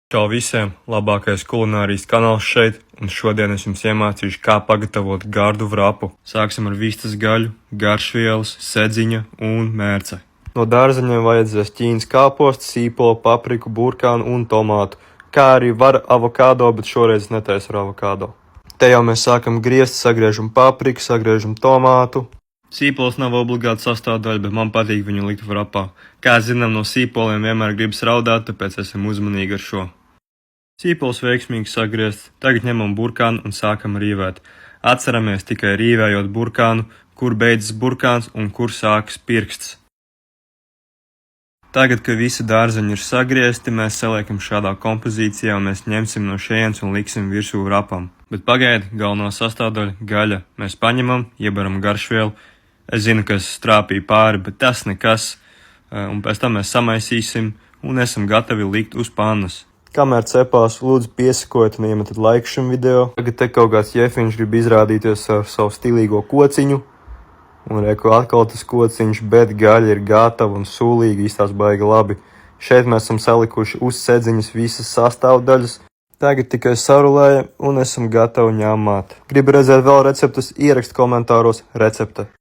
Čau visiem! Labākais kulinārijas kanāls šeit, un šodien es jums iemācīšu, kā pagatavot gardu vrapu. Sāksim ar vistas gaļu, garšvielas, sedziņa un mērce. No dārzeņiem vajadzēs ķīnas kāpostu, sīpolu, papriku, burkānu un tomātu, kā arī var avokado, bet šoreiz netaisu ar avokado. Te jau mēs sākam griezt, sagriežam papriku, sagriežam tomātu. Sīpols nav obligāti sastāvdaļa, bet man patīk viņu likt vrapā. Kā zinām, no sīpoliem vienmēr gribas raudāt, tāpēc esam uzmanīgi ar šo. Sīpols veiksmīgi sagriezts, tagad ņemam burkānu un sākam rīvēt. Atceramies tikai rīvējot burkānu, kur beidzas burkāns un kur sākas pirksts. Tagad, kad visi dārzeņi ir sagriezti, mēs saliekam šādā kompozīcijā un mēs ņemsim no šejienes un liksim virsū vrapam. Bet pagaidi, galvenā sastāvdaļa - gaļa. Mēs paņemam, iebaram garšvielu. Es zinu, ka es strāpīju pāri, bet tas nekas. Un pēc tam mēs samaisīsim un esam gatavi likt uz pannas. Kamēr cepās, lūdzu piesakojiet un iemetat laiku šim video. Tagad te kaut kāds jefiņš grib izrādīties ar savu stilīgo kociņu. Un reku atkal tas kociņš, bet gaļa ir gatava un sūlīga, izstās baigi labi. Šeit mēs esam salikuši uz sedziņas visas sastāvdaļas. Tagad tikai sarulējam un esam gatavi ņemāt. Gribu redzēt vēl receptus, ierakst komentāros recepte.